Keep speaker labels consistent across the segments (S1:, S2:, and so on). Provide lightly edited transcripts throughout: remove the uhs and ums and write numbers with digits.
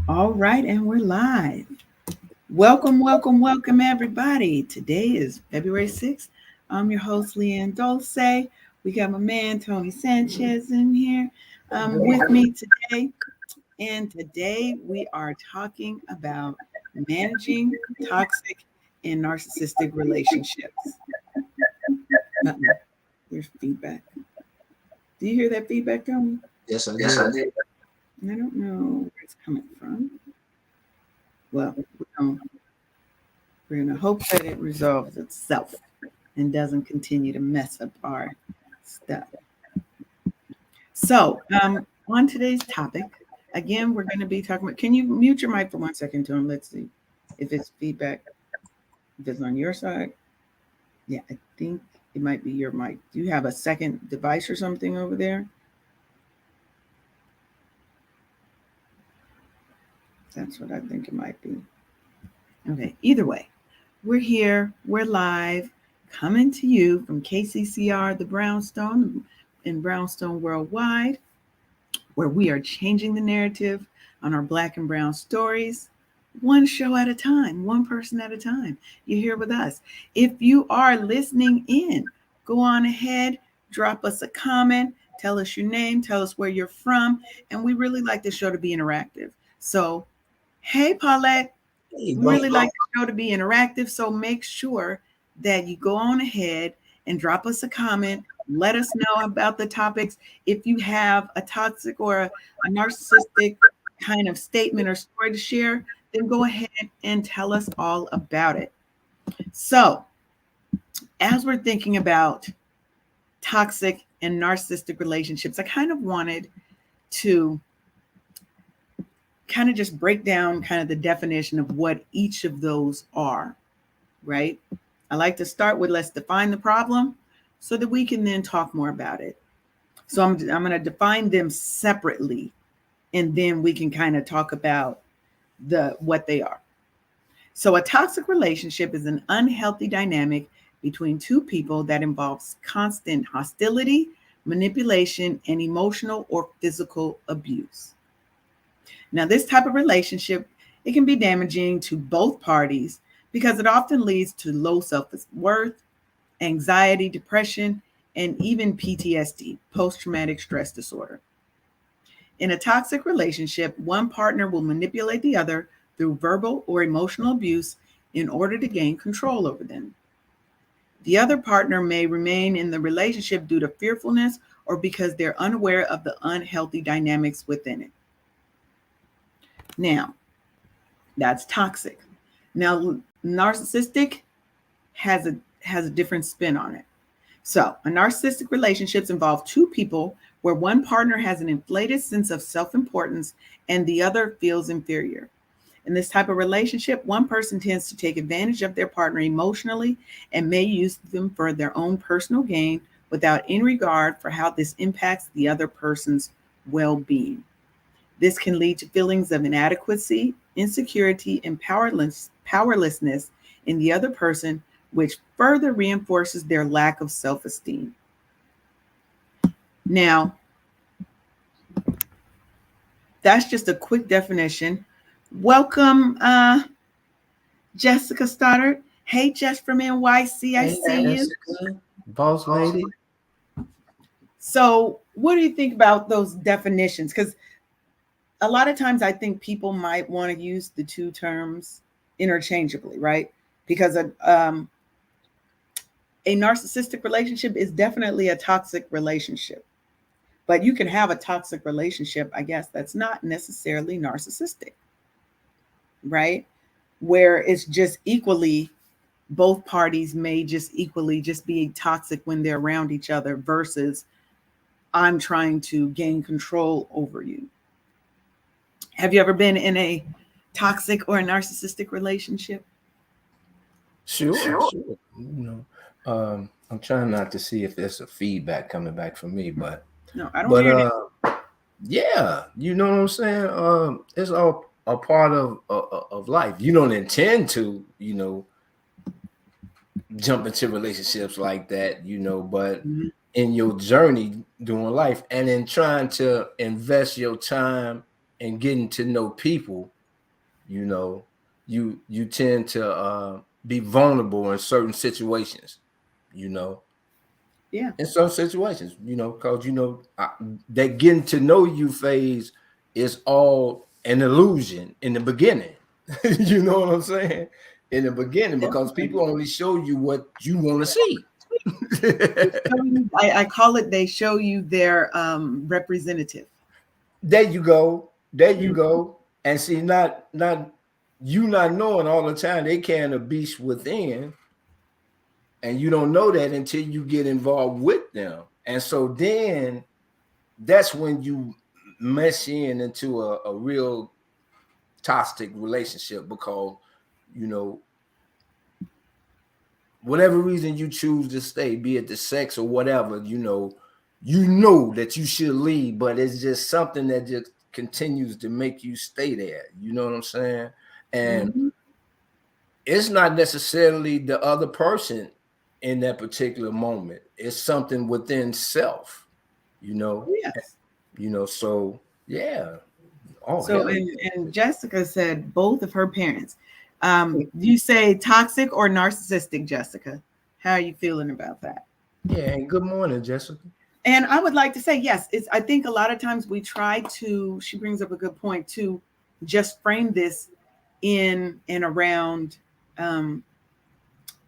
S1: All right, and we're live. Welcome, welcome, welcome, everybody. Today is February 6th. I'm your host, Leanne Dulce. We got my man, Tony Sanchez, in here with me today. And today we are talking about managing toxic and narcissistic relationships. Uh-oh, there's feedback. Do you hear that feedback, Tony?
S2: Yes, I did.
S1: I don't know where it's coming from. Well, we're going to hope that it resolves itself and doesn't continue to mess up our stuff. So, on today's topic, again, we're going to be talking about. Can you mute your mic for 1 second, Tom? Let's see if it's feedback. If it's on your side, yeah, I think it might be your mic. Do you have a second device or something over there? That's what I think it might be. Okay, either way, we're here, we're live, coming to you from KCCR, the Brownstone, in Brownstone Worldwide, where we are changing the narrative on our Black and Brown stories, one show at a time, one person at a time. You're here with us. If you are listening in, go on ahead, drop us a comment, tell us your name, tell us where you're from, and we really like the show to be interactive. So, hey, Paulette. We really like the show to be interactive, so make sure that you go on ahead and drop us a comment. Let us know about the topics. If you have a toxic or a narcissistic kind of statement or story to share, then go ahead and tell us all about it. So, as we're thinking about toxic and narcissistic relationships, I kind of wanted to kind of just break down kind of the definition of what each of those are, right? I like to start with let's define the problem so that we can then talk more about it. So I'm going to define them separately, and then we can kind of talk about what they are. So a toxic relationship is an unhealthy dynamic between two people that involves constant hostility, manipulation, and emotional or physical abuse. Now, this type of relationship, it can be damaging to both parties because it often leads to low self-worth, anxiety, depression, and even PTSD, post-traumatic stress disorder. In a toxic relationship, one partner will manipulate the other through verbal or emotional abuse in order to gain control over them. The other partner may remain in the relationship due to fearfulness or because they're unaware of the unhealthy dynamics within it. Now, that's toxic. Now, narcissistic has a different spin on it. So, a narcissistic relationships involve two people where one partner has an inflated sense of self-importance and the other feels inferior. In this type of relationship, one person tends to take advantage of their partner emotionally and may use them for their own personal gain without any regard for how this impacts the other person's well-being. This can lead to feelings of inadequacy, insecurity, and powerlessness in the other person, which further reinforces their lack of self-esteem. Now, that's just a quick definition. Welcome, Jessica Stoddard. Hey, Jess from NYC, I see you.
S2: Boss lady.
S1: So, what do you think about those definitions? Because a lot of times I think people might want to use the two terms interchangeably, right? Because a narcissistic relationship is definitely a toxic relationship. But you can have a toxic relationship, I guess, that's not necessarily narcissistic, right? Where it's just equally, both parties may just equally just be toxic when they're around each other versus I'm trying to gain control over you. Have you ever been in a toxic or a narcissistic relationship?
S2: Sure. You know, I'm trying not to see if there's a feedback coming back from me, but
S1: no, I don't hear it.
S2: Yeah, you know what I'm saying? It's all a part of life. You don't intend to, jump into relationships like that, but in your journey doing life, and in trying to invest your time in getting to know people, you know, you tend to be vulnerable in certain situations, you know,
S1: Yeah.
S2: in some situations, you know, because that getting to know you phase is all an illusion in the beginning. You know what I'm saying? In the beginning, because people only show you what you want to see.
S1: I call it, they show you their representative.
S2: There you go. There you
S1: Mm.
S2: go. And see, not you not knowing all the time they carrying a beast within, and you don't know that until you get involved with them. And so then that's when you mesh into a real toxic relationship, because you know whatever reason you choose to stay, be it the sex or whatever, you know that you should leave, but it's just something that just continues to make you stay there. You know what I'm saying? And
S1: Mhm.
S2: it's not necessarily the other person in that particular moment. It's something within self, you know.
S1: Yes.
S2: So yeah. Oh
S1: So,
S2: hell
S1: and Jessica said both of her parents. You say toxic or narcissistic, Jessica? How are you feeling about that?
S2: yeah. And good morning, Jessica.
S1: And I would like to say, yes, it's, I think a lot of times we try to, she brings up a good point, to just frame this in and around um,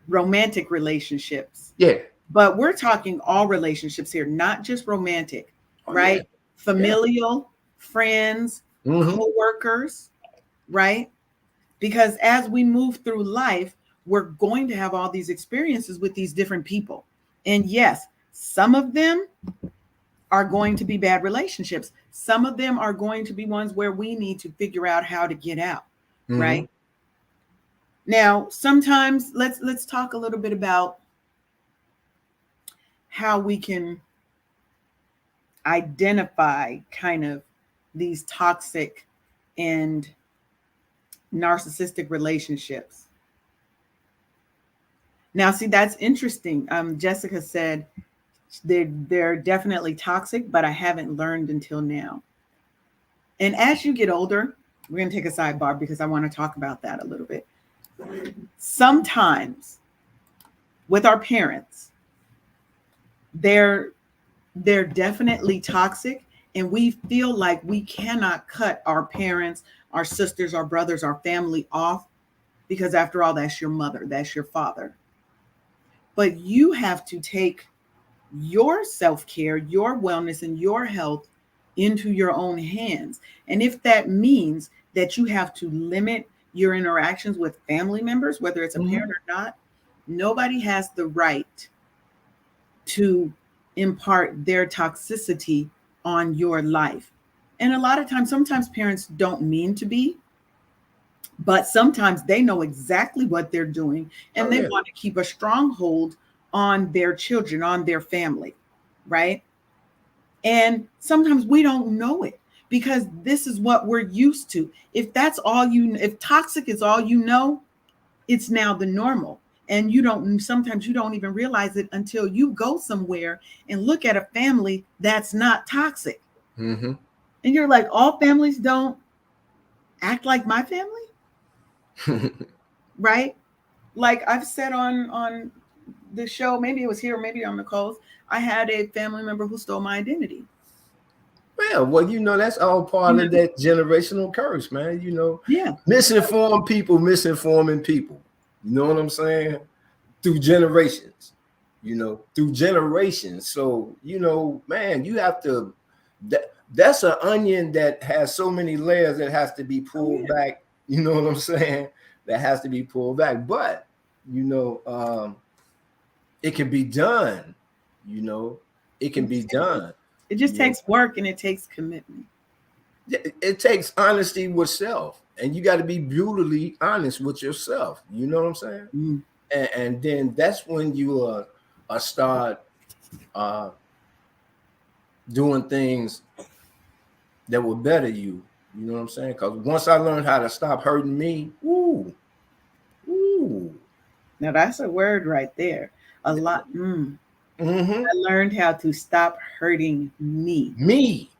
S1: romantic relationships.
S2: Yeah.
S1: But we're talking all relationships here, not just romantic,
S2: Oh yeah.
S1: right?
S2: Yeah.
S1: Familial, friends,
S2: Mm-hmm.
S1: co-workers, right? Because as we move through life, we're going to have all these experiences with these different people. And yes, some of them are going to be bad relationships. Some of them are going to be ones where we need to figure out how to get out,
S2: Mm-hmm.
S1: right? Now, sometimes let's talk a little bit about how we can identify kind of these toxic and narcissistic relationships. Now, see, that's interesting. Jessica said they're definitely toxic, but I haven't learned until now. And as you get older, we're going to take a sidebar because I want to talk about that a little bit. Sometimes with our parents, they're they're definitely toxic, and we feel like we cannot cut our parents, our sisters, our brothers, our family off, because after all, that's your mother, that's your father. But you have to take your self-care, your wellness, and your health into your own hands. And if that means that you have to limit your interactions with family members, whether it's a
S2: Mm-hmm.
S1: parent or not, nobody has the right to impart their toxicity on your life. And a lot of times, sometimes parents don't mean to be, but sometimes they know exactly what they're doing, and
S2: Oh
S1: they
S2: yeah.
S1: want to keep a stronghold on their children, on their family, right? And sometimes we don't know it because this is what we're used to. If that's all you, if toxic is all you know, it's now the normal. And you don't, sometimes you don't even realize it until you go somewhere and look at a family that's not toxic.
S2: Mm-hmm.
S1: And you're like, all families don't act like my family, right? Like I've said on the show, maybe it was here, maybe on Nicole's, I had a family member who stole my identity.
S2: Well, that's all
S1: You
S2: part of
S1: know?
S2: that generational curse, man.
S1: Yeah.
S2: Misinformed people misinforming people. You know what I'm saying? Through generations, through generations. So, man, you have to, that's an onion that has so many layers that has to be
S1: Oh
S2: pulled
S1: yeah.
S2: back. You know what I'm saying? That has to be pulled back. But, you know, um, it can be done, you know, it can be done,
S1: It
S2: you
S1: just
S2: know.
S1: takes work and it takes commitment.
S2: It takes honesty with self, and you got to be brutally honest with yourself. You know what I'm saying?
S1: Mm.
S2: And then that's when you start uh, doing things that will better you. You know what I'm saying? Because once I learned how to stop hurting me, ooh,
S1: Now that's a word right there. A lot. Mm.
S2: Mm-hmm.
S1: I learned how to stop hurting me.
S2: Me.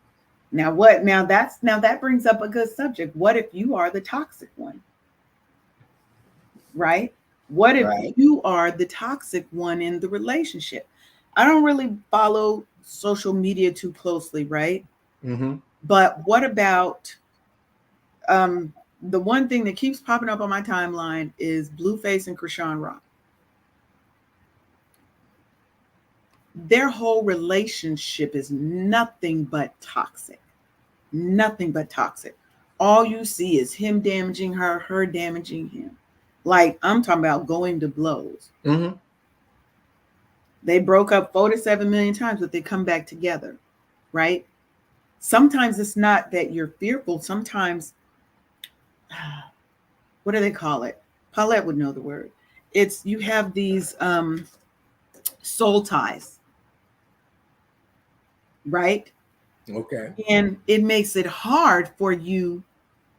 S1: Now what? Now that brings up a good subject. What if you are the toxic one, right? What if
S2: Right.
S1: you are the toxic one in the relationship? I don't really follow social media too closely, right?
S2: Mm-hmm.
S1: But what about um the one thing that keeps popping up on my timeline is Blueface and Krishan Rock. Their whole relationship is nothing but toxic. Nothing but toxic. All you see is him damaging her, her damaging him. Like I'm talking about going to blows.
S2: Mm-hmm.
S1: They broke up 47 million times, but they come back together, right? Sometimes it's not that you're fearful. Sometimes, what do they call it? Paulette would know the word. It's you have these soul ties, right?
S2: Okay.
S1: And it makes it hard for you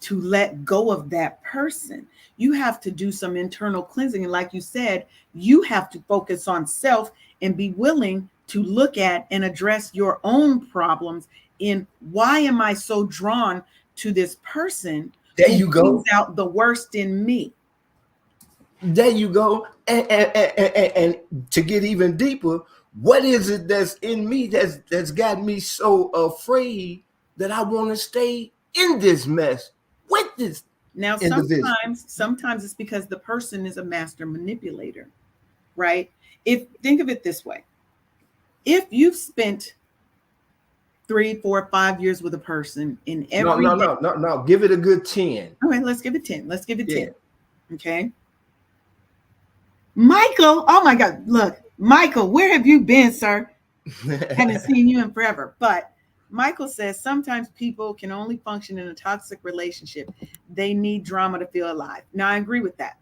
S1: to let go of that person. You have to do some internal cleansing. And like you said, you have to focus on self and be willing to look at and address your own problems in why am I so drawn to this person
S2: There
S1: who
S2: you
S1: brings
S2: go.
S1: out the worst in me?
S2: There you go. And to get even deeper, what is it that's in me that's got me so afraid that I want to stay in this mess with this
S1: Now,
S2: individual?
S1: sometimes it's because the person is a master manipulator, right? If think of it this way, if you've spent 3, 4, 5 years with a person in
S2: No,
S1: every
S2: no,
S1: day.
S2: no, no, no. Give it a good 10.
S1: All right, let's give it 10. Let's give it 10.
S2: Yeah.
S1: Okay. Michael, oh my God, look, Michael, where have you been, sir? Haven't seen you in forever. But Michael says sometimes people can only function in a toxic relationship. They need drama to feel alive. Now, I agree with that.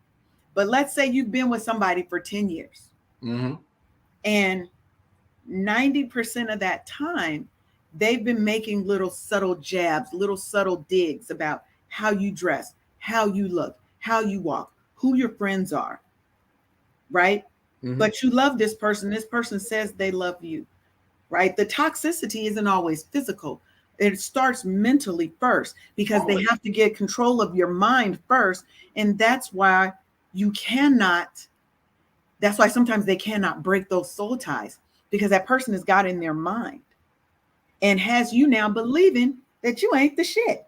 S1: But let's say you've been with somebody for 10 years
S2: Mm-hmm.
S1: and 90% of that time, they've been making little subtle jabs, little subtle digs about how you dress, how you look, how you walk, who your friends are, right?
S2: Mm-hmm.
S1: But you love this person says they love you, right? The toxicity isn't always physical. It starts mentally first because they
S2: Always.
S1: have to get control of your mind first. And that's why you cannot, that's why sometimes they cannot break those soul ties because that person has got in their mind and has you now believing that you ain't the shit,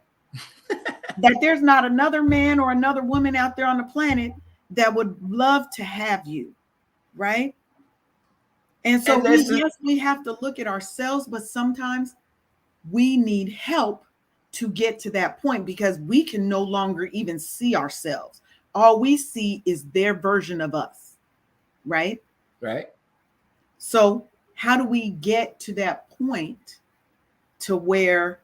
S1: that there's not another man or another woman out there on the planet that would love to have you, right? And so
S2: And that's it.
S1: we have to look at ourselves, but sometimes we need help to get to that point because we can no longer even see ourselves. All we see is their version of us, right?
S2: Right.
S1: So, how do we get to that point to where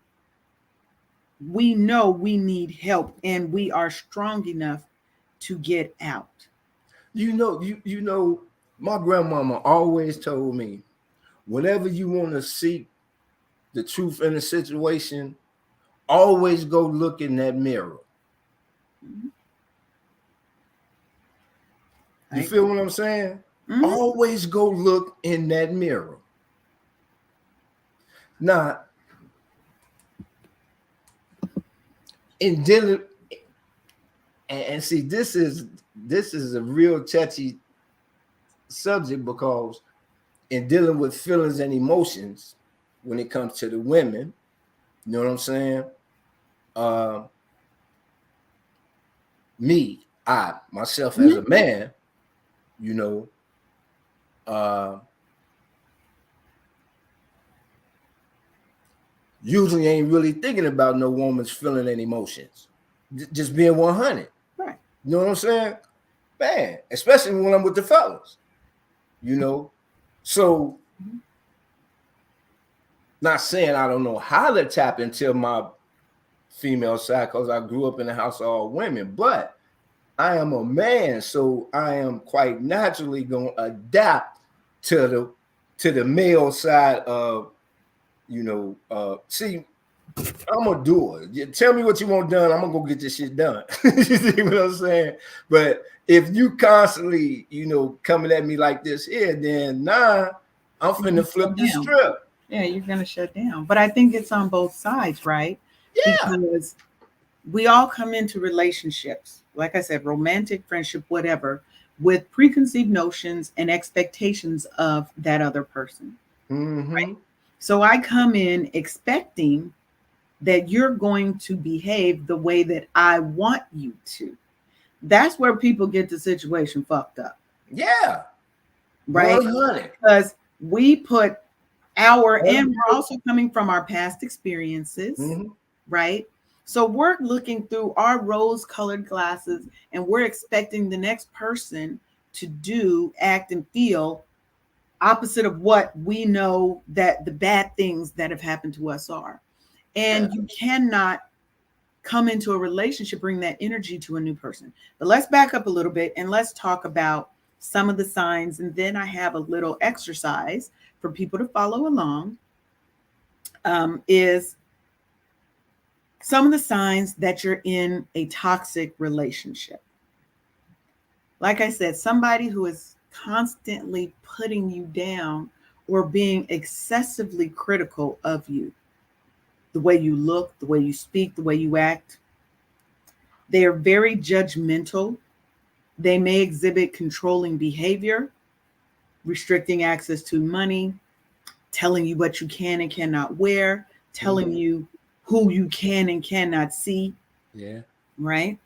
S1: we know we need help and we are strong enough to get out?
S2: You know, my grandmama always told me, whenever you want to seek the truth in a situation, always go look in that mirror.
S1: Mhm.
S2: You
S1: Right?
S2: feel what I'm saying?
S1: Mhm.
S2: Always go look in that mirror. Now, in dealing and see, this is a real touchy subject because in dealing with feelings and emotions, when it comes to the women, you know what I'm saying? Uh, I myself as
S1: Mhm.
S2: a man, you know, uh, usually ain't really thinking about no woman's feeling and emotions. Just being 100.
S1: Right.
S2: You know what I'm saying? Man, especially when I'm with the fellas, you know. So,
S1: Mhm.
S2: not saying I don't know how to tap into my female side because I grew up in a house of all women, but I am a man, so I am quite naturally going to adapt to the male side of, see, I'm gonna do it. You tell me what you want done. I'm gonna go get this shit done. You see what I'm saying? But if you constantly, coming at me like this here, then nah, I'm
S1: you're gonna
S2: finna flip
S1: shut
S2: the
S1: down.
S2: strip.
S1: Yeah, you're gonna shut down. But I think it's on both sides, right?
S2: Yeah.
S1: Because we all come into relationships, like I said, romantic, friendship, whatever, with preconceived notions and expectations of that other person.
S2: Mm-hmm.
S1: So I come in expecting that you're going to behave the way that I want you to. That's where people get the situation fucked up,
S2: Yeah.
S1: right?
S2: 100.
S1: Because we put and we're
S2: Mm-hmm.
S1: also coming from our past experiences, right? So we're looking through our rose colored glasses and we're expecting the next person to do, act, and feel opposite of what we know that the bad things that have happened to us are.
S2: Yeah.
S1: And you cannot come into a relationship, bring that energy to a new person. But let's back up a little bit and let's talk about some of the signs. And then I have a little exercise for people to follow along. Is some of the signs that you're in a toxic relationship. Like I said, somebody who is constantly putting you down or being excessively critical of you, the way you look, the way you speak, the way you act. They are very judgmental. They may exhibit controlling behavior, restricting access to money, telling you what you can and cannot wear, telling you who you can and cannot see,
S2: Yeah.
S1: right?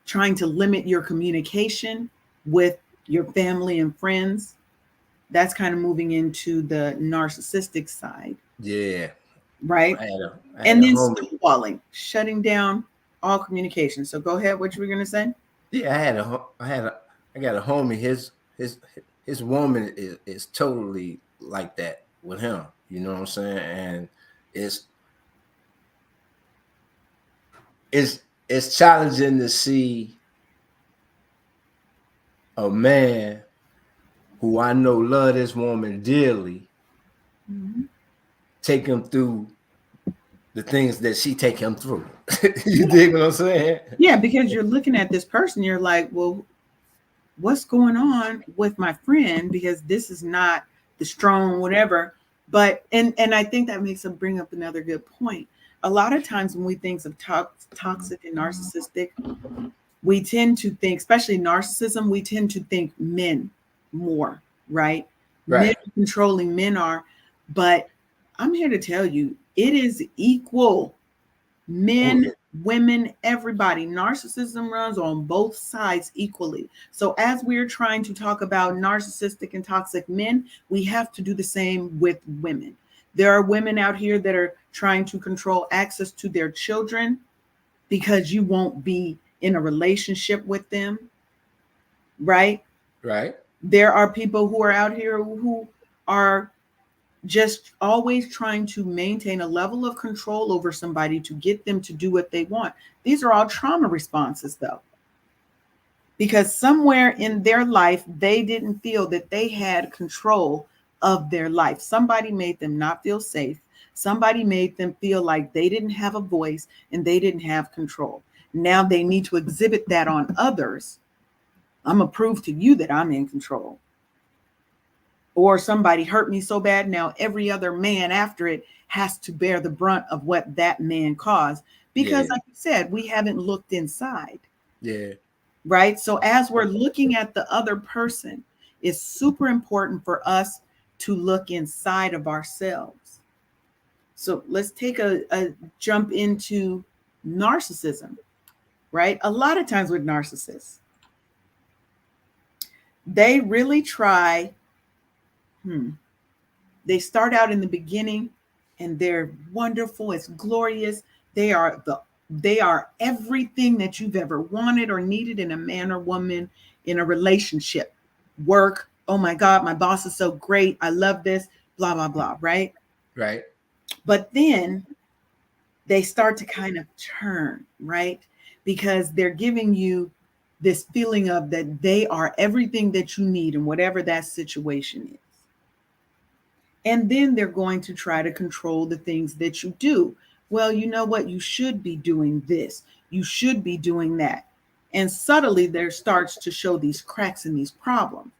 S1: Trying to limit your communication with your family and friends. That's kind of moving into the narcissistic side,
S2: Yeah.
S1: right?
S2: I had
S1: And
S2: a
S1: then
S2: homie.
S1: stonewalling, shutting down all communication. So go ahead, what you were going to say?
S2: Yeah, I got a homie. His woman is totally like that with him. You know what I'm saying? And it's it's it's challenging to see a man who I know love this woman dearly
S1: Mm-hmm.
S2: take him through the things that she take him through. You dig what I'm saying?
S1: Yeah, because you're looking at this person, you're like, well, what's going on with my friend? Because this is not the strong whatever. But and I think that makes them bring up another good point. A lot of times when we think of toxic and narcissistic, we tend to think, especially narcissism, we tend to think men more, right? Men
S2: Right.
S1: are controlling, men are, but I'm here to tell you, it is equal.
S2: Oh
S1: Men,
S2: yeah.
S1: women, everybody. Narcissism runs on both sides equally. So, as we're trying to talk about narcissistic and toxic men, we have to do the same with women. There are women out here that are trying to control access to their children because you won't be in a relationship with them, right?
S2: Right.
S1: There are people who are out here who are just always trying to maintain a level of control over somebody to get them to do what they want. These are all trauma responses, though, because somewhere in their life, they didn't feel that they had control of their life. Somebody made them not feel safe. Somebody made them feel like they didn't have a voice and they didn't have control. Now they need to exhibit that on others. I'm going to prove to you that I'm in control. Or somebody hurt me so bad, now every other man after it has to bear the brunt of what that man caused. Because,
S2: Yeah.
S1: like you said, we haven't looked inside,
S2: Yeah.
S1: right? So, as we're looking at the other person, it's super important for us to look inside of ourselves. So, let's take a jump into narcissism, right? A lot of times with narcissists, they really try, hmm, they start out in the beginning and they're wonderful, it's glorious. They are everything that you've ever wanted or needed in a man or woman in a relationship. Work, oh my God, my boss is so great. I love this, blah, blah, blah, right?
S2: Right.
S1: But then they start to kind of turn, right? Because they're giving you this feeling of that they are everything that you need in whatever that situation is. And then they're going to try to control the things that you do. Well, you know what? You should be doing this. You should be doing that. And subtly, there starts to show these cracks and these problems.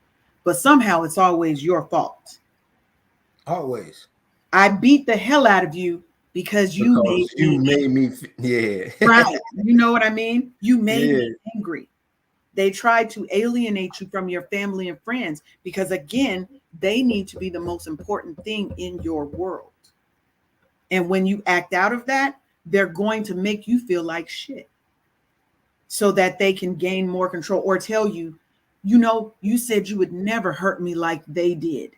S1: but somehow it's always your fault.
S2: Always.
S1: I beat the hell out of you because you made
S2: Because you
S1: me
S2: made me, yeah.
S1: right. You know what I mean? You made
S2: Yeah.
S1: me angry. They try to alienate you from your family and friends because, again, they need to be the most important thing in your world. And when you act out of that, they're going to make you feel like shit so that they can gain more control or tell you, you said you would never hurt me like they did.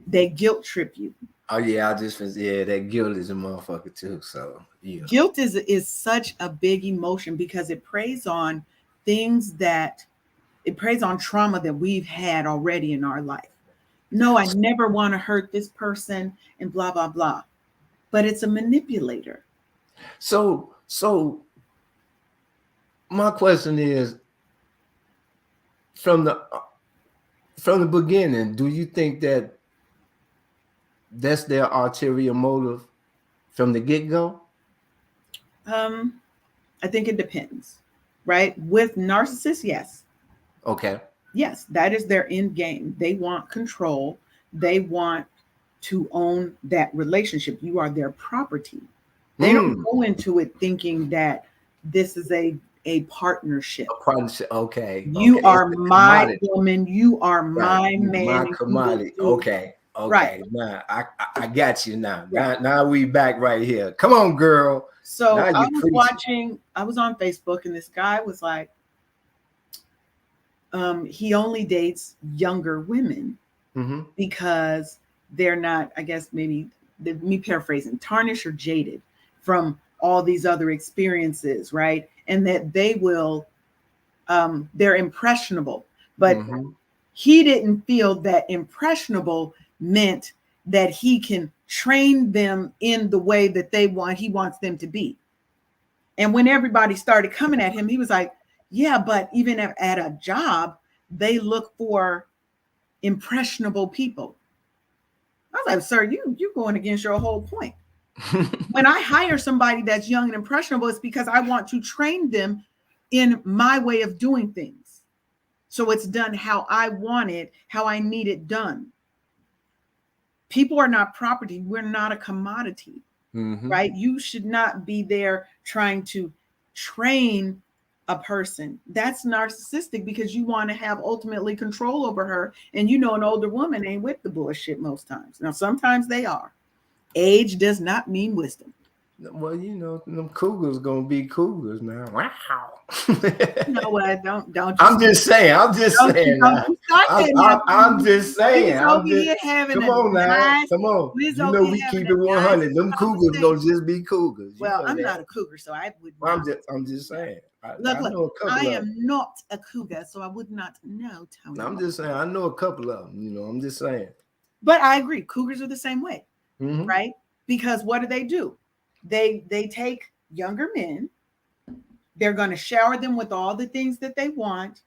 S1: They guilt trip you.
S2: Oh yeah, that guilt is a motherfucker too. So yeah.
S1: Guilt is such a big emotion because it preys on things that it preys on trauma that we've had already in our life. No, I never want to hurt this person and blah blah blah. But it's a manipulator.
S2: So my question is, from the beginning, do you think that that's their ulterior motive from the get-go?
S1: I think it depends, right? With narcissists, yes.
S2: Okay.
S1: Yes, that is their end game. They want control. They want to own that relationship. You are their property. They don't go into it thinking that this is a partnership.
S2: A partnership. Okay.
S1: You are
S2: It's a
S1: my
S2: commodity.
S1: woman. You are
S2: Right.
S1: my man.
S2: My commodity. Okay.
S1: Right.
S2: Now I got you now.
S1: Right.
S2: Now we back right here. Come on, girl.
S1: So
S2: Now
S1: I
S2: you're
S1: was
S2: preaching.
S1: I was on Facebook and this guy was like, he only dates younger women because they're not, I guess maybe me paraphrasing, tarnished or jaded from all these other experiences, right? And that they will, they're impressionable. But he didn't feel that impressionable meant that he can train them in the way that he wants them to be. And when everybody started coming at him, he was like, yeah, but even at a job, they look for impressionable people. I was like, sir, you're going against your whole point. When I hire somebody that's young and impressionable, it's because I want to train them in my way of doing things. So it's done how I want it, how I need it done. People are not property. We're not a commodity, right? You should not be there trying to train a person. That's narcissistic because you want to have ultimately control over her. And an older woman ain't with the bullshit most times. Now, sometimes they are. Age does not mean wisdom.
S2: Well, them cougars gonna be cougars now. Wow.
S1: You know what? Don't.
S2: I'm just saying. I'm just saying. I'm just saying. Come on now. Come on. We keep it 100. Them cougars gonna just be cougars.
S1: Well, I'm not a cougar, so I would.
S2: I'm just saying.
S1: Look, I am not a cougar, so I would not know, Tony.
S2: I'm just saying. I know a couple of them. I'm just saying.
S1: But I agree. Cougars are the same way, right? Because what do? They take younger men. They're going to shower them with all the things that they want,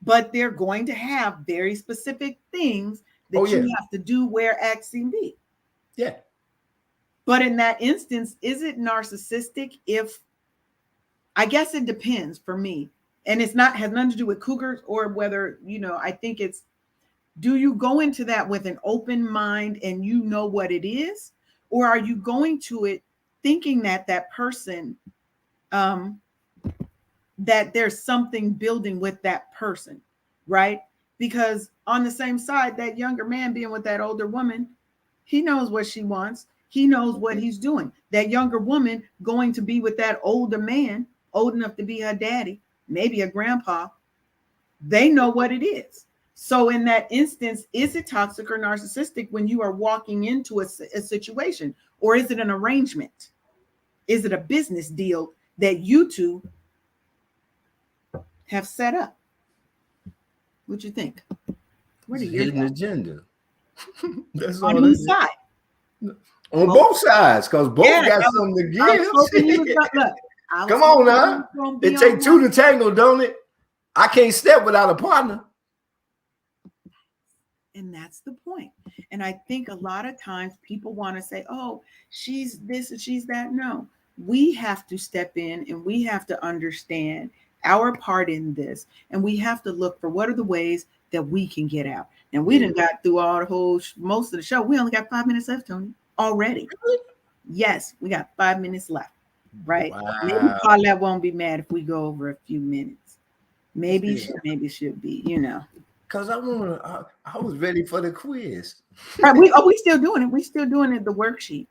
S1: but they're going to have very specific things that you have to do where X and B.
S2: Yeah.
S1: But in that instance, is it narcissistic? I guess it depends for me. And has nothing to do with cougars or whether, I think it's, do you go into that with an open mind and you know what it is? Or are you going to it thinking that person, that there's something building with that person, right? Because on the same side, that younger man being with that older woman, he knows what she wants. He knows what he's doing. That younger woman going to be with that older man, old enough to be her daddy, maybe a grandpa, they know what it is. So in that instance, is it toxic or narcissistic when you are walking into a situation? Or is it an arrangement? Is it a business deal that you two have set up? What you think?
S2: What are your hidden agenda?
S1: That's on whose side?
S2: On both sides, because both got something to give. Come on now. It takes two to tangle, don't it? I can't step without a partner.
S1: And that's the point. And I think a lot of times people want to say, oh, she's this and she's that. No, we have to step in and we have to understand our part in this. And we have to look for what are the ways that we can get out. And we done got through all the whole most of the show. We only got 5 minutes left, Tony, already. Yes, we got 5 minutes left. Right? Maybe
S2: Wow.
S1: Paulette won't be mad if we go over a few minutes. Maybe
S2: Yeah.
S1: maybe should be, you know.
S2: Cause I was ready for the quiz.
S1: Right, we still doing it. We still doing it. The worksheet.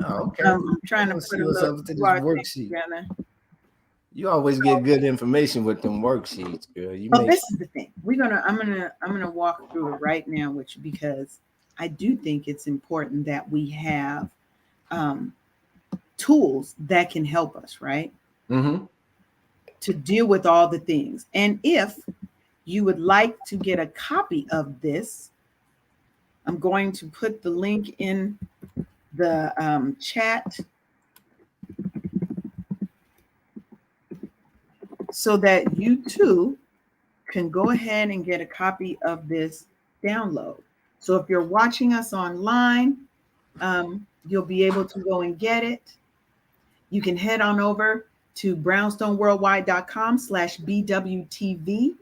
S2: Oh, okay.
S1: I'm
S2: I
S1: trying to
S2: want to
S1: put
S2: see
S1: a
S2: what's
S1: little
S2: up to this
S1: QR thing
S2: worksheet.
S1: together.
S2: You always get good information with them worksheets, girl. You
S1: But
S2: make
S1: this is the thing. I'm gonna walk through it right now, which because I do think it's important that we have um, tools that can help us, right,
S2: mm-hmm.
S1: to deal with all the things. And if you would like to get a copy of this, I'm going to put the link in the chat so that you too can go ahead and get a copy of this download. So if you're watching us online, you'll be able to go and get it. You can head on over to brownstoneworldwide.com/BWTV,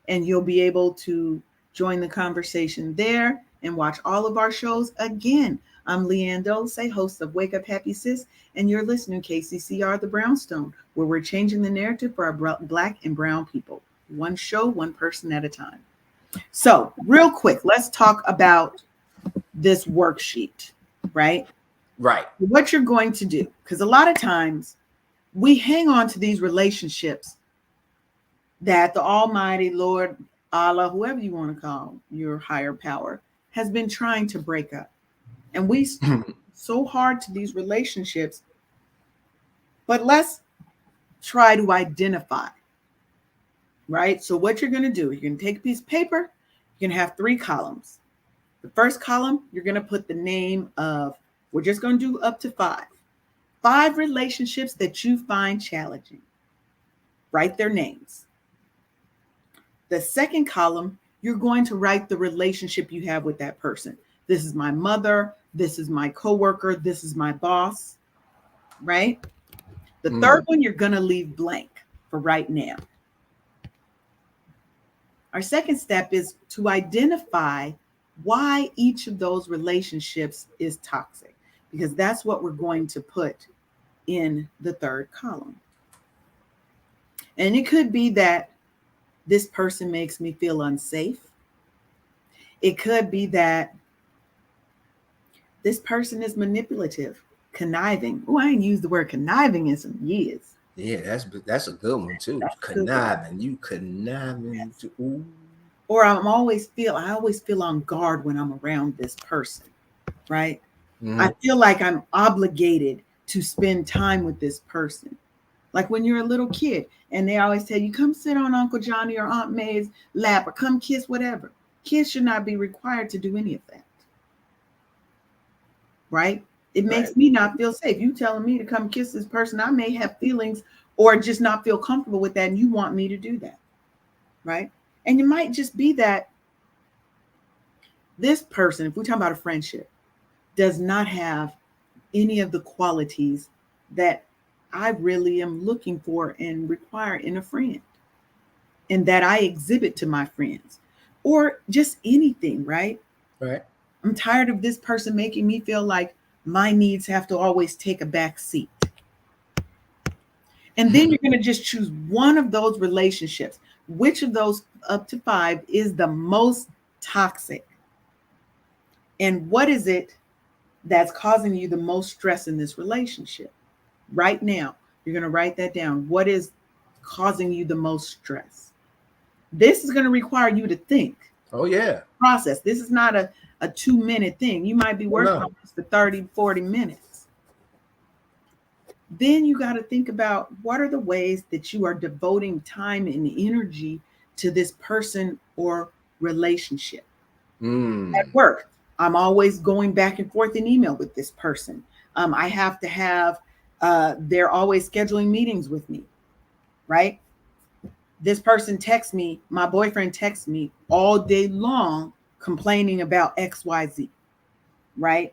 S1: and you'll be able to join the conversation there and watch all of our shows. Again, I'm Leanne Dose, host of Wake Up Happy Sis, and you're listening to KCCR The Brownstone, where we're changing the narrative for our Black and Brown people, one show, one person at a time. So real quick, let's talk about this worksheet, right?
S2: Right.
S1: What you're going to do, because a lot of times we hang on to these relationships that the Almighty Lord, Allah, whoever you want to call your higher power, has been trying to break up. And we so hard to these relationships. But let's try to identify, right? So what you're going to do, you're going to take a piece of paper, you're going to have 3 columns. The first column, you're going to put the name of, we're just going to do up to 5. 5 relationships that you find challenging. Write their names. The second column, you're going to write the relationship you have with that person. This is my mother. This is my coworker. This is my boss, right? The third one, you're going to leave blank for right now. Our second step is to identify why each of those relationships is toxic, because that's what we're going to put in the third column. And it could be that this person makes me feel unsafe. It could be that this person is manipulative, conniving. Oh, I ain't used the word conniving in some years.
S2: Yeah, that's a good one too. Conniving, you conniving.
S1: Yes. Or I always feel on guard when I'm around this person, right? Mm-hmm. I feel like I'm obligated to spend time with this person. Like when you're a little kid and they always tell you, come sit on Uncle Johnny or Aunt May's lap or come kiss whatever. Kids should not be required to do any of that. Right? It makes me not feel safe. You telling me to come kiss this person, I may have feelings or just not feel comfortable with that, and you want me to do that. Right? And it might just be that this person, if we're talking about a friendship, does not have any of the qualities that I really am looking for and require in a friend, and that I exhibit to my friends, or just anything, right?
S2: Right.
S1: I'm tired of this person making me feel like my needs have to always take a back seat. And then you're going to just choose one of those relationships. Which of those up to 5 is the most toxic? And what is it that's causing you the most stress in this relationship? Right now, you're going to write that down. What is causing you the most stress? This is going to require you to think.
S2: Oh, yeah.
S1: Process. This is not a 2-minute thing. You might be working on this for 30, 40 minutes. Then you got to think about what are the ways that you are devoting time and energy to this person or relationship. At work, I'm always going back and forth in email with this person. I have to have, they're always scheduling meetings with me, right? This person texts me, my boyfriend texts me all day long complaining about XYZ, right?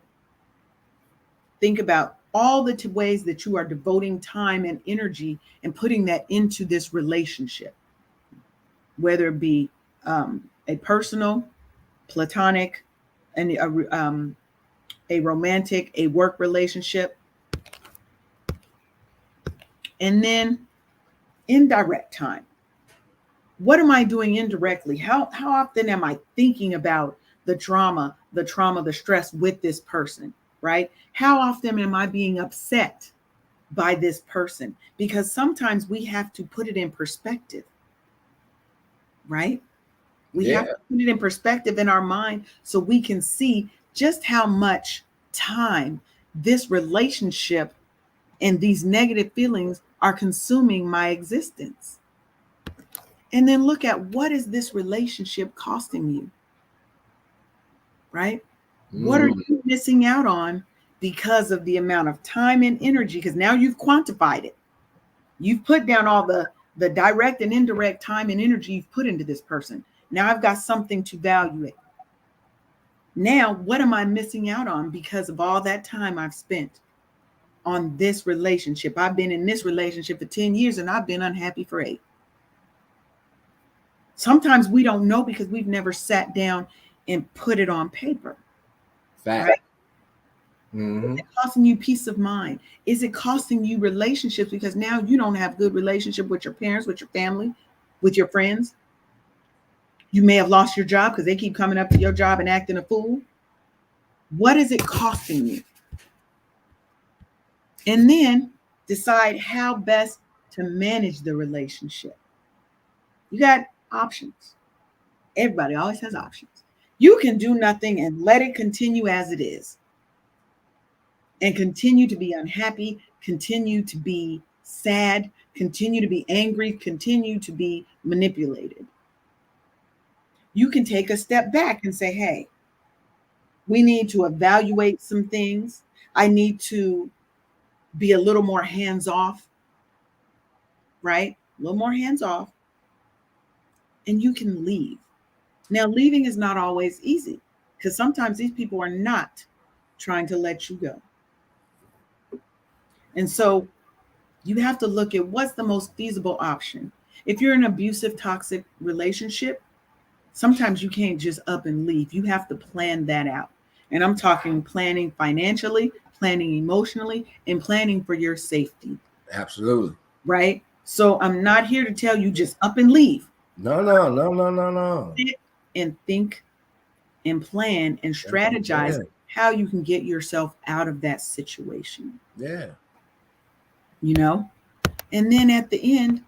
S1: Think about all the ways that you are devoting time and energy and putting that into this relationship, whether it be a personal, platonic, and a romantic, a work relationship, and then indirect time. What am I doing indirectly? How often am I thinking about the drama, the stress with this person, right? How often am I being upset by this person? Because sometimes we have to put it in perspective, right? We have
S2: Yeah.
S1: to put it in perspective in our mind so we can see just how much time this relationship and these negative feelings are consuming my existence. And then look at, what is this relationship costing you, right? What are
S2: Mm,
S1: you missing out on because of the amount of time and energy? Because now you've quantified it. You've put down all the direct and indirect time and energy you've put into this person. Now I've got something to value it. Now, what am I missing out on because of all that time I've spent on this relationship? I've been in this relationship for 10 years and I've been unhappy for 8. Sometimes we don't know because we've never sat down and put it on paper,
S2: fact.
S1: right? Is
S2: Mm-hmm.
S1: it costing you peace of mind? Is it costing you relationships because now you don't have good relationship with your parents, with your family, with your friends? You may have lost your job because they keep coming up to your job and acting a fool. What is it costing you? And then decide how best to manage the relationship. You got options. Everybody always has options. You can do nothing and let it continue as it is and continue to be unhappy, continue to be sad, continue to be angry, continue to be manipulated. You can take a step back and say, hey, we need to evaluate some things. I need to be a little more hands off, right? A little more hands off, and you can leave. Now, leaving is not always easy because sometimes these people are not trying to let you go. And so you have to look at what's the most feasible option. If you're in an abusive, toxic relationship, sometimes you can't just up and leave. You have to plan that out. And I'm talking planning financially, planning emotionally, and planning for your safety,
S2: Absolutely.
S1: right? So I'm not here to tell you just up and leave.
S2: No, no, no, no, no, no.
S1: Sit and think and plan and strategize
S2: Yeah.
S1: how you can get yourself out of that situation,
S2: Yeah.
S1: you know? And then at the end,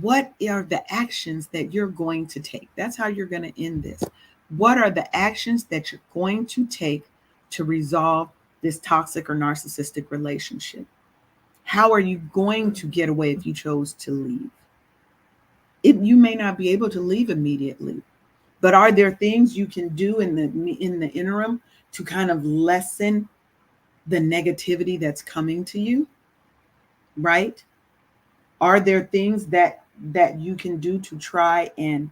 S1: what are the actions that you're going to take? That's how you're going to end this. What are the actions that you're going to take to resolve this toxic or narcissistic relationship? How are you going to get away if you chose to leave? You may not be able to leave immediately, but are there things you can do in the interim to kind of lessen the negativity that's coming to you, right? Are there things that you can do to try and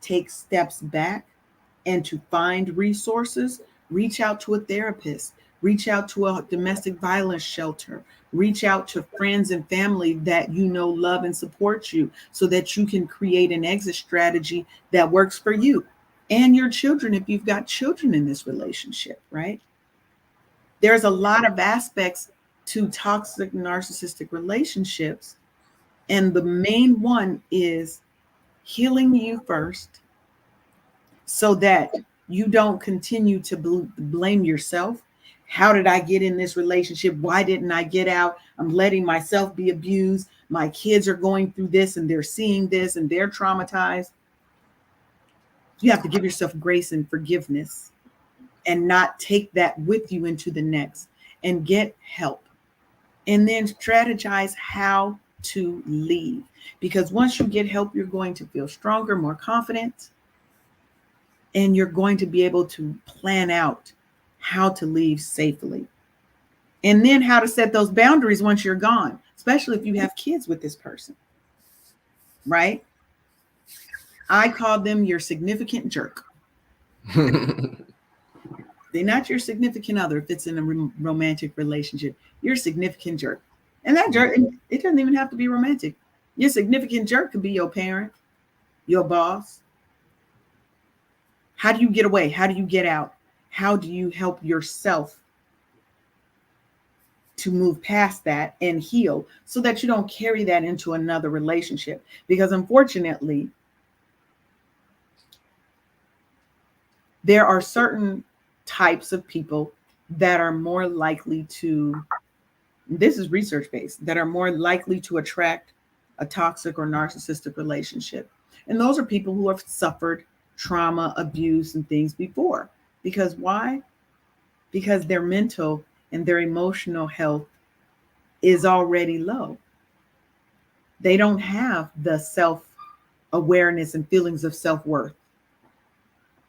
S1: take steps back and to find resources? Reach out to a therapist, reach out to a domestic violence shelter, reach out to friends and family that you know love and support you so that you can create an exit strategy that works for you and your children if you've got children in this relationship, right? There's a lot of aspects to toxic narcissistic relationships, and the main one is healing you first so that you don't continue to blame yourself. How did I get in this relationship? Why didn't I get out? I'm letting myself be abused. My kids are going through this and they're seeing this and they're traumatized. You have to give yourself grace and forgiveness and not take that with you into the next, and get help. And then strategize how to leave. Because once you get help, you're going to feel stronger, more confident, and you're going to be able to plan out how to leave safely. And then how to set those boundaries once you're gone, especially if you have kids with this person, right? I call them your significant jerk. They're not your significant other if it's in a romantic relationship. You're a significant jerk. And that jerk, it doesn't even have to be romantic. Your significant jerk could be your parent, your boss, How do you get away? How do you get out? How do you help yourself to move past that and heal so that you don't carry that into another relationship? Because unfortunately, there are certain types of people that are more likely to, this is research based, that are more likely to attract a toxic or narcissistic relationship. And those are people who have suffered trauma, abuse, and things before. Because why? Because their mental and their emotional health is already low. They don't have the self awareness and feelings of self worth,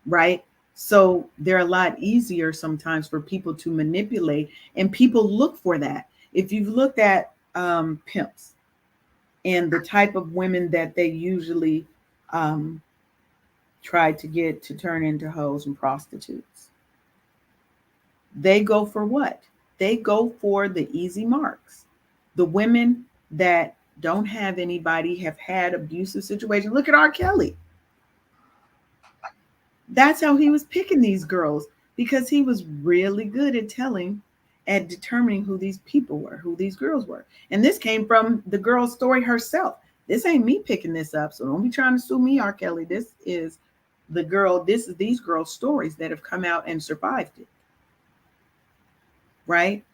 S1: right? So they're a lot easier sometimes for people to manipulate, and people look for that. If you've looked at pimps and the type of women that they usually um, try to get to turn into hoes and prostitutes, they go for what? They go for the easy marks. The women that don't have anybody, have had abusive situations. Look at R. Kelly. That's how he was picking these girls, because he was really good at at determining who these people were, who these girls were. And this came from the girl's story herself. This ain't me picking this up, so don't be trying to sue me, R. Kelly. This is these girls' stories that have come out and survived it. Right?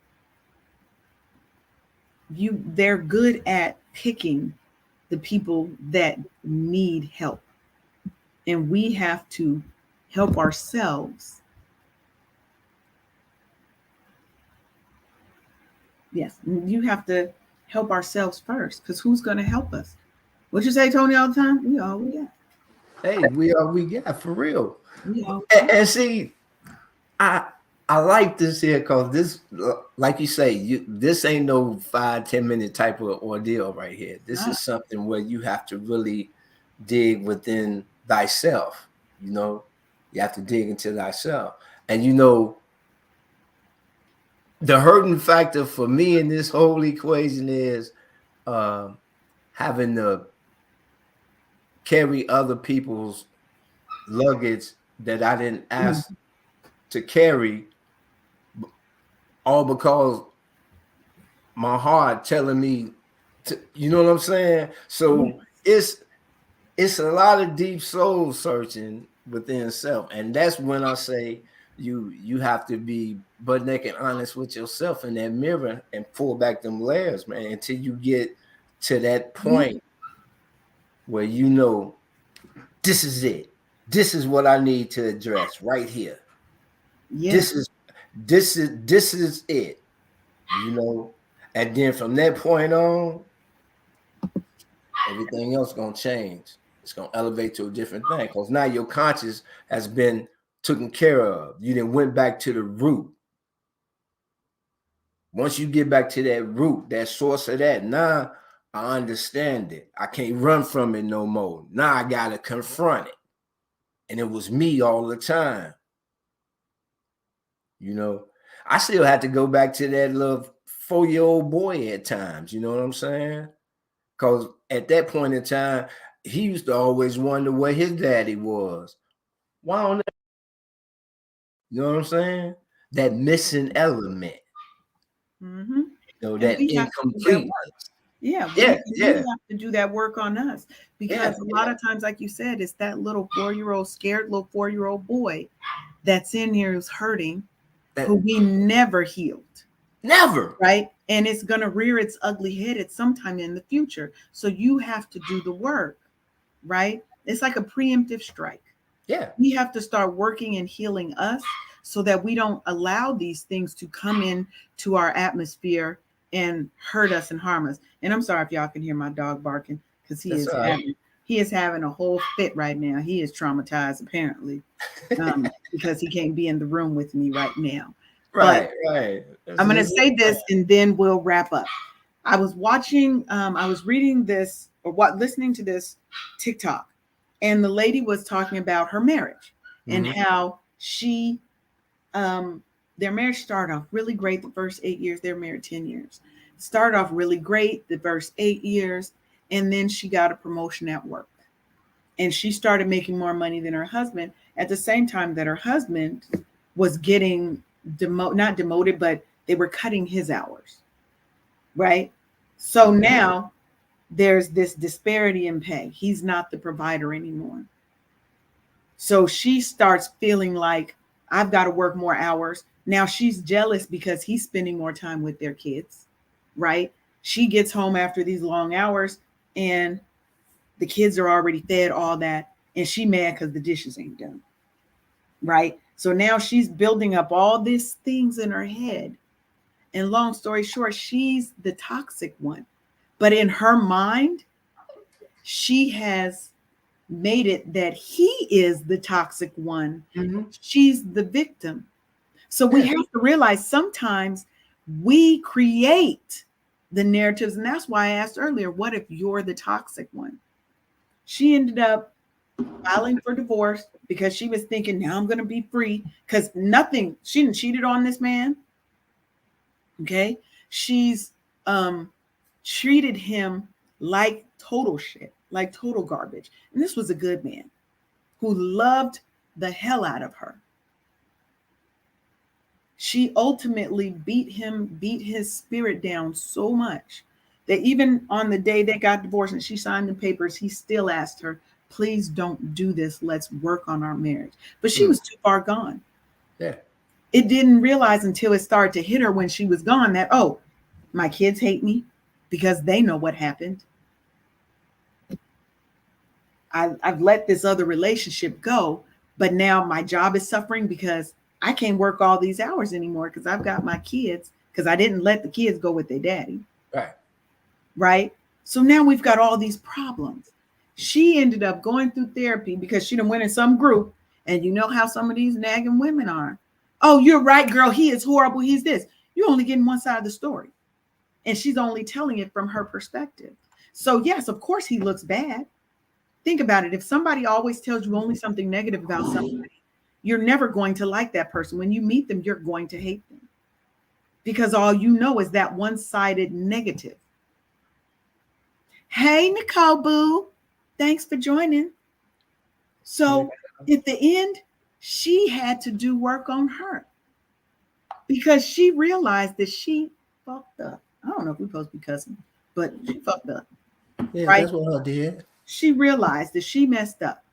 S1: They're good at picking the people that need help. And we have to help ourselves. Yes, you have to help ourselves first, because who's going to help us? What you say, Tony, all the time? We all we got.
S2: Hey, we are we got for real.
S1: We all
S2: And see, I I like this here because this, like you say, this ain't no 5-10 minute type of ordeal right here. This
S1: got.
S2: is something where you have to really dig within thyself. You know, you have to dig into thyself, and the hurting factor for me in this whole equation is uh, having to carry other people's luggage that I didn't ask to carry, all because my heart telling me to, you know what I'm saying? So it's a lot of deep soul searching within self. And that's when I say you have to be butt naked honest with yourself in that mirror and pull back them layers, man, until you get to that point where this is it. This is what I need to address right here.
S1: Yeah.
S2: This is it. And then from that point on, everything else gonna change. It's gonna elevate to a different thing, because now your conscience has been taken care of. You then went back to the root. Once you get back to that root, that source of that, now I understand it. I can't run from it no more. Now I gotta confront it. And it was me all the time. I still had to go back to that little 4-year-old boy at times. You know what I'm saying? Because at that point in time, he used to always wonder where his daddy was. Why on that? You know what I'm saying? That missing element.
S1: Mm-hmm. And
S2: That
S1: we have to do that
S2: incompleteness.
S1: work. Yeah,
S2: Yeah,
S1: we
S2: yeah,
S1: have to do that work on us, because a lot of times, like you said, it's that little 4-year-old, scared little 4-year-old boy that's in here who's hurting, who we never healed.
S2: Never.
S1: Right? And it's going to rear its ugly head at some time in the future. So you have to do the work, right? It's like a preemptive strike.
S2: Yeah.
S1: We have to start working and healing us so that we don't allow these things to come in to our atmosphere and hurt us and harm us. And I'm sorry if y'all can hear my dog barking, because he is having a whole fit right now. He is traumatized apparently, because he can't be in the room with me right now.
S2: Right,
S1: but
S2: right.
S1: I'm going to say this and then we'll wrap up. I was reading this, or listening to this TikTok, and the lady was talking about her marriage and how their marriage started off really great the first 8 years. They were married 10 years. Started off really great the first 8 years, and then she got a promotion at work. and she started making more money than her husband at the same time that her husband was getting not demoted, but they were cutting his hours, right? So now there's this disparity in pay. He's not the provider anymore. So she starts feeling like I've got to work more hours. Now she's jealous because he's spending more time with their kids, right? She gets home after these long hours and the kids are already fed, all that, and she mad because the dishes ain't done, right? So now she's building up all these things in her head. And long story short, she's the toxic one. But in her mind, she has made it that he is the toxic one.
S2: Mm-hmm.
S1: She's the victim. So we have to realize sometimes we create the narratives. And that's why I asked earlier, what if you're the toxic one? She ended up filing for divorce because she was thinking, now I'm going to be free, because she didn't cheated on this man. Okay. She's treated him like total shit, like total garbage. And this was a good man who loved the hell out of her. She ultimately beat his spirit down so much that even on the day they got divorced and she signed the papers, he still asked her, please don't do this. Let's work on our marriage. But she was too far gone.
S2: Yeah.
S1: It didn't realize until it started to hit her when she was gone that, oh, my kids hate me because they know what happened. I've let this other relationship go, but now my job is suffering because I can't work all these hours anymore because I've got my kids, because I didn't let the kids go with their daddy.
S2: Right.
S1: Right. So now we've got all these problems. She ended up going through therapy because she done went in some group, and you know how some of these nagging women are. Oh, you're right, girl. He is horrible. He's this. You're only getting one side of the story. And she's only telling it from her perspective. So yes, of course he looks bad. Think about it. If somebody always tells you only something negative about somebody, you're never going to like that person. When you meet them, you're going to hate them because all you know is that one-sided negative. Hey, Nicole Boo, thanks for joining. So at the end, she had to do work on her because she realized that she fucked up. I don't know if we're supposed to be cussing, but she fucked up.
S2: Yeah,
S1: right?
S2: that's what I did.
S1: She realized that she messed up.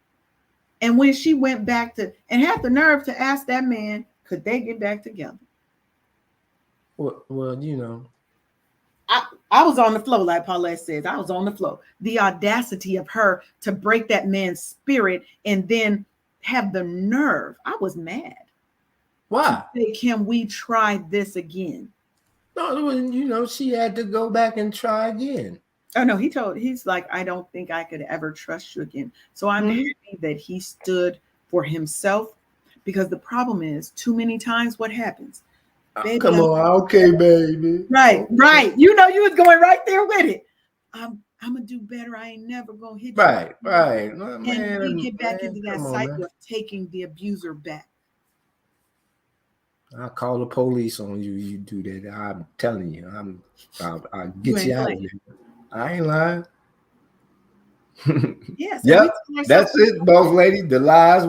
S1: And when she went back to, and had the nerve to ask that man, could they get back together?
S2: Well, you know.
S1: I was on the floor, like Paulette says. I was on the floor. The audacity of her to break that man's spirit and then have the nerve. I was mad.
S2: Why?
S1: Say, can we try this again?
S2: No, you know, she had to go back and try again.
S1: Oh no, he's like, I don't think I could ever trust you again. So I'm happy that he stood for himself, because the problem is too many times what happens.
S2: Baby, come on, okay, baby.
S1: Right. You know, you was going right there with it. I'm gonna do better. I ain't never gonna hit you.
S2: Right.
S1: And we get back into that cycle of taking the abuser back.
S2: I'll call the police on you. You do that. I'm telling you. I'll get you out of here. I ain't lying.
S1: Yes.
S2: Yep. That's it, boss lady. The lies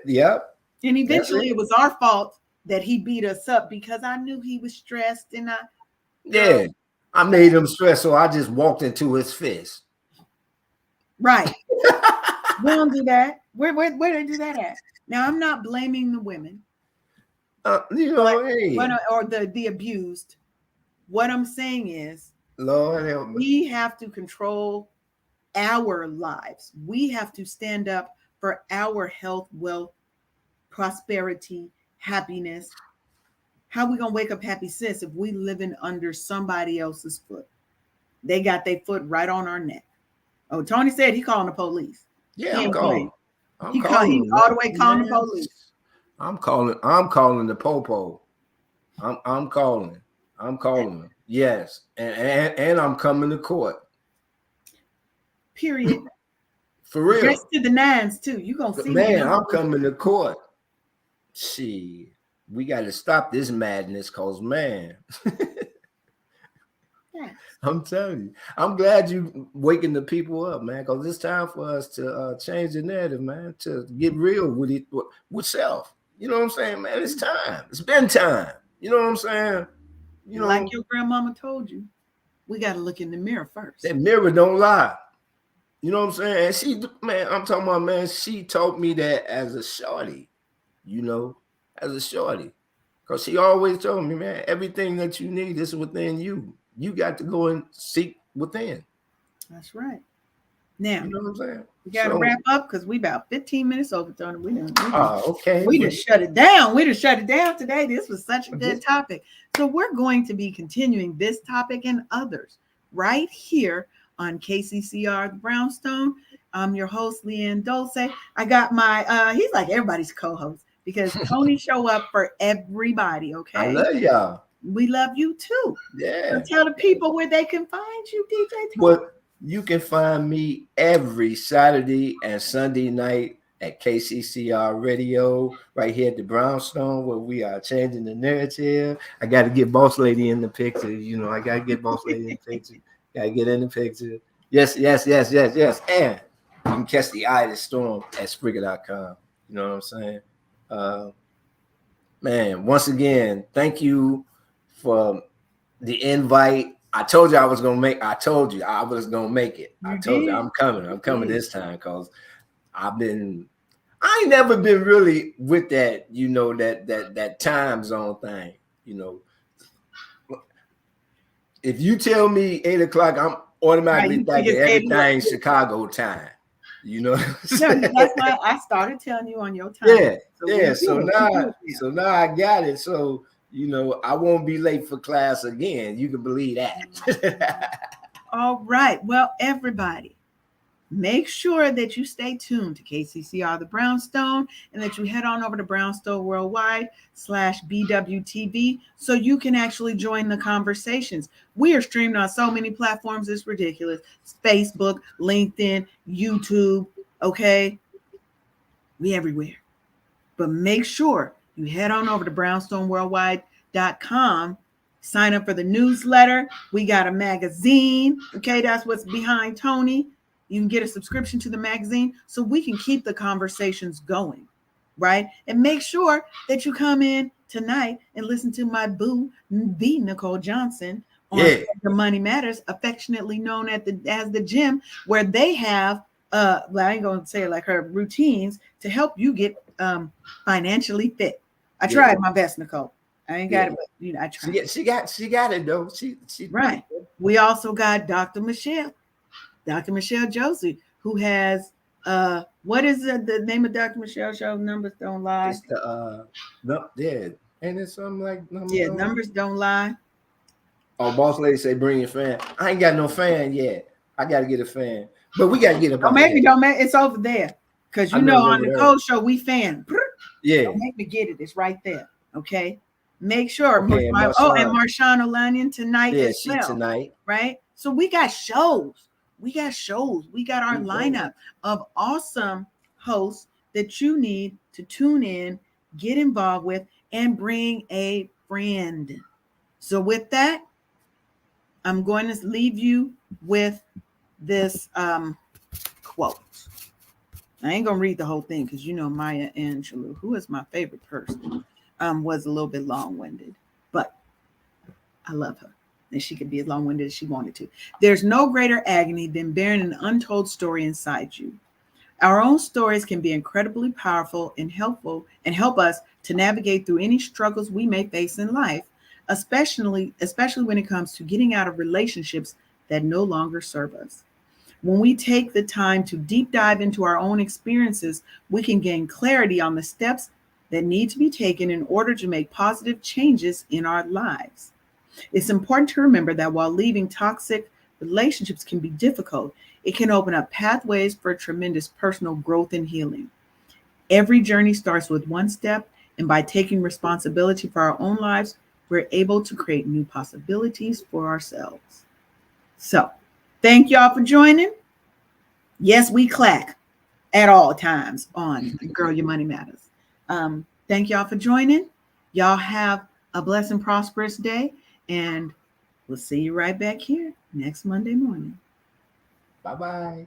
S2: yep.
S1: And eventually it was our fault that he beat us up because I knew he was stressed and
S2: I made him stress, so I just walked into his fist.
S1: Right. We don't do that. Where they do that at? Now I'm not blaming the women.
S2: You know,
S1: or the abused. What I'm saying is,
S2: Lord help me.
S1: We have to control our lives. We have to stand up for our health, wealth, prosperity, happiness. How we gonna wake up happy, sis, if we living under somebody else's foot? They got their foot right on our neck. Oh, Tony said he calling the police.
S2: Yeah, I'm calling.
S1: He all the way calling the police.
S2: I'm calling the popo. I'm calling them. Yes. And I'm coming to court.
S1: Period.
S2: For real.
S1: Dressed to the nines too. You gonna see
S2: me. Man, I'm coming to court. See, we got to stop this madness, cause man. I'm telling you, I'm glad you waking the people up, man, because it's time for us to change the narrative, man, to get real with it, with self. You know what I'm saying, man? It's time. It's been time. You know what I'm saying? You
S1: And like
S2: know,
S1: your grandmama told you, we got to look in the mirror first.
S2: that mirror don't lie. You know what I'm saying? And she, man, I'm talking about, man, she taught me that as a shorty, you know, as a shorty. Because she always told me, man, everything that you need is within you. You got to go and seek within.
S1: That's right. Now,
S2: You know what I'm saying?
S1: we got to
S2: So,
S1: wrap up because we about 15 minutes over, Tony.
S2: okay.
S1: We just shut it down. We just shut it down today. This was such a good topic. So we're going to be continuing this topic and others right here on KCCR The Brownstone. I'm your host, Leanne Dulce. I got my, he's like everybody's co-host because Tony show up for everybody, okay?
S2: I love y'all.
S1: We love you too.
S2: Yeah.
S1: So tell the people where they can find you, DJ Tony.
S2: Well, you can find me every Saturday and Sunday night at KCCR Radio, right here at the Brownstone, where we are changing the narrative. I got to get Boss Lady in the picture. You know, I got to get Boss Lady in the picture. Got to get in the picture. Yes. And you can catch the Eye of the Storm at Springer.com. You know what I'm saying? Man, once again, thank you for the invite. I told you I was gonna make. I told you I was gonna make it. I told you I'm coming. I'm coming this time because I ain't never been really with that. You know that time zone thing. You know, if you tell me 8 o'clock, I'm automatically thinking everything Chicago time. You know,
S1: that's why I started telling you on your time.
S2: So now I got it. So. You know, I won't be late for class again. You can believe that.
S1: All right. Well, everybody, make sure that you stay tuned to KCCR The Brownstone and that you head on over to Brownstone Worldwide /BWTV so you can actually join the conversations. We are streamed on so many platforms. It's ridiculous. Facebook, LinkedIn, YouTube. Okay. We everywhere. But make sure you head on over to brownstoneworldwide.com, sign up for the newsletter. We got a magazine. Okay, that's what's behind Tony. You can get a subscription to the magazine so we can keep the conversations going, right? And make sure that you come in tonight and listen to my boo, the Nicole Johnson, on The Money Matters, affectionately known as the gym, where they have I ain't gonna say it like her, routines to help you get financially fit. I tried my best, Nicole. I ain't got it, but you know, I tried.
S2: She got it though. She
S1: right. We also got Dr. Michelle Josie, who has what is the name of Dr. Michelle's show? Numbers Don't Lie.
S2: It's the ain't it something like
S1: Numbers Don't Lie.
S2: Oh, Boss Lady say bring your fan. I ain't got no fan yet. I gotta get a fan. But we gotta get up.
S1: Don't make me. It's over there. Because you know on the Code Show, we fan.
S2: Yeah.
S1: Don't make me get it. It's right there. Okay. Make sure. Okay, and Marshawn O'Lanion tonight as well.
S2: Tonight.
S1: Right? So we got shows. We got our lineup of awesome hosts that you need to tune in, get involved with, and bring a friend. So with that, I'm going to leave you with this quote. I ain't gonna read the whole thing because you know Maya Angelou, who is my favorite person, was a little bit long-winded, but I love her, and she could be as long-winded as she wanted to. There's no greater agony than bearing an untold story inside you. Our own stories can be incredibly powerful and helpful and help us to navigate through any struggles we may face in life, especially when it comes to getting out of relationships that no longer serve us. When we take the time to deep dive into our own experiences, we can gain clarity on the steps that need to be taken in order to make positive changes in our lives. It's important to remember that while leaving toxic relationships can be difficult, it can open up pathways for tremendous personal growth and healing. Every journey starts with one step, and by taking responsibility for our own lives, we're able to create new possibilities for ourselves. So, thank y'all for joining. Yes, we clack at all times on Girl, Your Money Matters. Thank y'all for joining. Y'all have a blessed and prosperous day. And We'll see you right back here next Monday morning.
S2: Bye-bye.